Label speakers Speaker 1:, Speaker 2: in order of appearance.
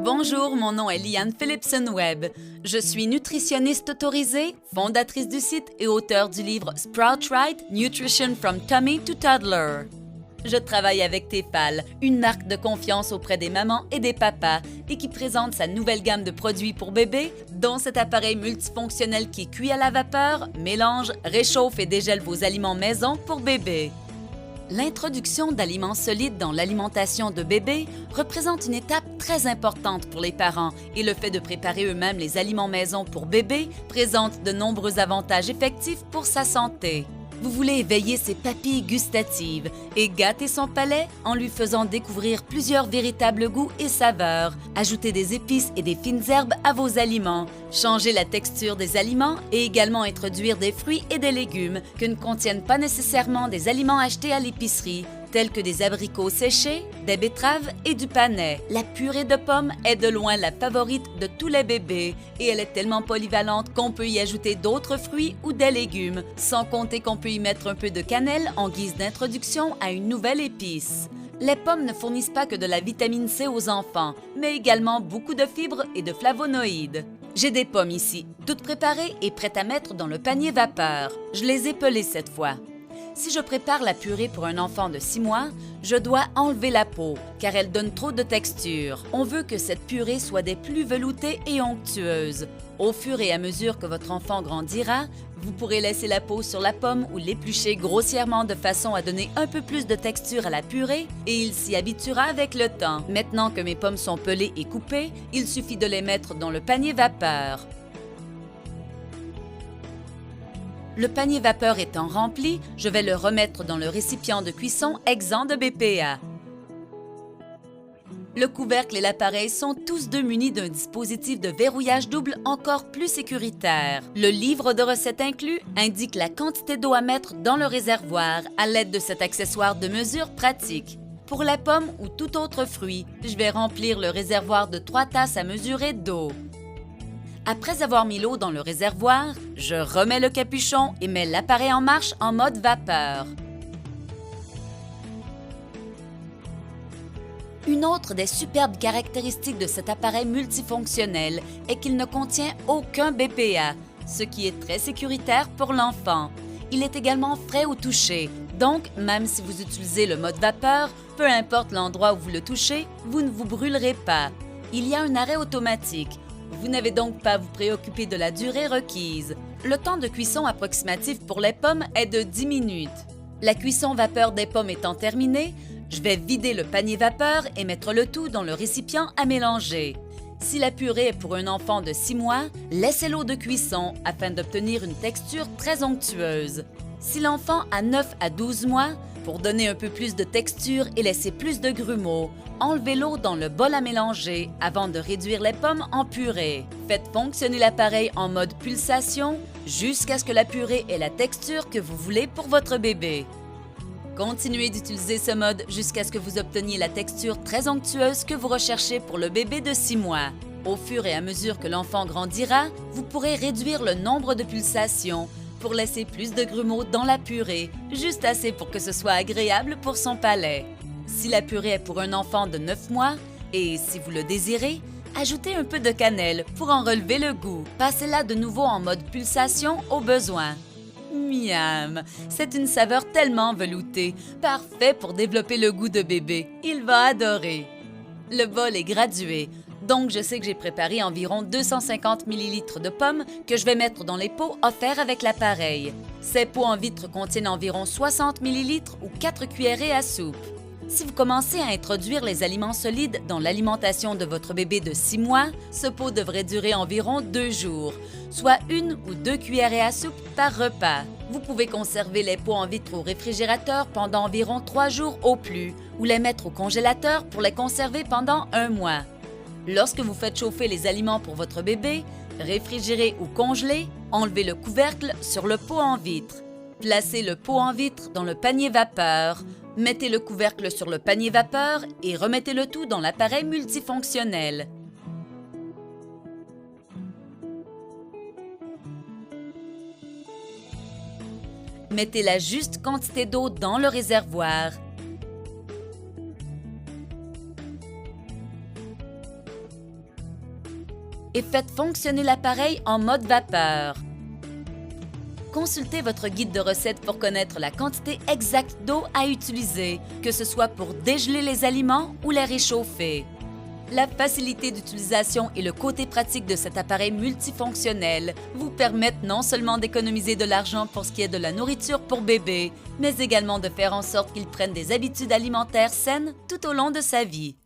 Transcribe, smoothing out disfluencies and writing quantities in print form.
Speaker 1: Bonjour, mon nom est Liane Philipson-Webb. Je suis nutritionniste autorisée, fondatrice du site et auteure du livre Sprout Right, Nutrition from Tummy to Toddler. Je travaille avec Tefal, une marque de confiance auprès des mamans et des papas et qui présente sa nouvelle gamme de produits pour bébés, dont cet appareil multifonctionnel qui cuit à la vapeur, mélange, réchauffe et dégèle vos aliments maison pour bébés. L'introduction d'aliments solides dans l'alimentation de bébés représente une étape très importante pour les parents et le fait de préparer eux-mêmes les aliments maison pour bébés présente de nombreux avantages effectifs pour sa santé. Vous voulez éveiller ses papilles gustatives et gâter son palais en lui faisant découvrir plusieurs véritables goûts et saveurs. Ajoutez des épices et des fines herbes à vos aliments. Changer la texture des aliments et également introduire des fruits et des légumes que ne contiennent pas nécessairement des aliments achetés à l'épicerie, tels que des abricots séchés, des betteraves et du panais. La purée de pommes est de loin la favorite de tous les bébés et elle est tellement polyvalente qu'on peut y ajouter d'autres fruits ou des légumes, sans compter qu'on peut y mettre un peu de cannelle en guise d'introduction à une nouvelle épice. Les pommes ne fournissent pas que de la vitamine C aux enfants, mais également beaucoup de fibres et de flavonoïdes. J'ai des pommes ici, toutes préparées et prêtes à mettre dans le panier vapeur. Je les ai pelées cette fois. Si je prépare la purée pour un enfant de 6 mois, je dois enlever la peau, car elle donne trop de texture. On veut que cette purée soit des plus veloutées et onctueuses. Au fur et à mesure que votre enfant grandira, vous pourrez laisser la peau sur la pomme ou l'éplucher grossièrement de façon à donner un peu plus de texture à la purée et il s'y habituera avec le temps. Maintenant que mes pommes sont pelées et coupées, il suffit de les mettre dans le panier vapeur. Le panier vapeur étant rempli, je vais le remettre dans le récipient de cuisson exempt de BPA. Le couvercle et l'appareil sont tous deux munis d'un dispositif de verrouillage double encore plus sécuritaire. Le livre de recettes inclus indique la quantité d'eau à mettre dans le réservoir à l'aide de cet accessoire de mesure pratique. Pour la pomme ou tout autre fruit, je vais remplir le réservoir de 3 tasses à mesurer d'eau. Après avoir mis l'eau dans le réservoir, je remets le capuchon et mets l'appareil en marche en mode vapeur. Une autre des superbes caractéristiques de cet appareil multifonctionnel est qu'il ne contient aucun BPA, ce qui est très sécuritaire pour l'enfant. Il est également frais au toucher, donc même si vous utilisez le mode vapeur, peu importe l'endroit où vous le touchez, vous ne vous brûlerez pas. Il y a un arrêt automatique. Vous n'avez donc pas à vous préoccuper de la durée requise. Le temps de cuisson approximatif pour les pommes est de 10 minutes. La cuisson vapeur des pommes étant terminée, je vais vider le panier vapeur et mettre le tout dans le récipient à mélanger. Si la purée est pour un enfant de 6 mois, laissez l'eau de cuisson afin d'obtenir une texture très onctueuse. Si l'enfant a 9 à 12 mois, pour donner un peu plus de texture et laisser plus de grumeaux, enlevez l'eau dans le bol à mélanger avant de réduire les pommes en purée. Faites fonctionner l'appareil en mode pulsation jusqu'à ce que la purée ait la texture que vous voulez pour votre bébé. Continuez d'utiliser ce mode jusqu'à ce que vous obteniez la texture très onctueuse que vous recherchez pour le bébé de 6 mois. Au fur et à mesure que l'enfant grandira, vous pourrez réduire le nombre de pulsations pour laisser plus de grumeaux dans la purée, juste assez pour que ce soit agréable pour son palais. Si la purée est pour un enfant de 9 mois, et si vous le désirez, ajoutez un peu de cannelle pour en relever le goût. Passez-la de nouveau en mode pulsation au besoin. Miam! C'est une saveur tellement veloutée, parfait pour développer le goût de bébé. Il va adorer. Le bol est gradué, donc je sais que j'ai préparé environ 250 ml de pommes que je vais mettre dans les pots offerts avec l'appareil. Ces pots en vitre contiennent environ 60 ml ou 4 cuillerées à soupe. Si vous commencez à introduire les aliments solides dans l'alimentation de votre bébé de 6 mois, ce pot devrait durer environ 2 jours, soit 1 ou 2 cuillerées à soupe par repas. Vous pouvez conserver les pots en vitre au réfrigérateur pendant environ 3 jours au plus, ou les mettre au congélateur pour les conserver pendant 1 mois. Lorsque vous faites chauffer les aliments pour votre bébé, réfrigérer ou congeler, enlevez le couvercle sur le pot en vitre. Placez le pot en vitre dans le panier vapeur. Mettez le couvercle sur le panier vapeur et remettez le tout dans l'appareil multifonctionnel. Mettez la juste quantité d'eau dans le réservoir. Et faites fonctionner l'appareil en mode vapeur. Consultez votre guide de recettes pour connaître la quantité exacte d'eau à utiliser, que ce soit pour dégeler les aliments ou les réchauffer. La facilité d'utilisation et le côté pratique de cet appareil multifonctionnel vous permettent non seulement d'économiser de l'argent pour ce qui est de la nourriture pour bébé, mais également de faire en sorte qu'il prenne des habitudes alimentaires saines tout au long de sa vie.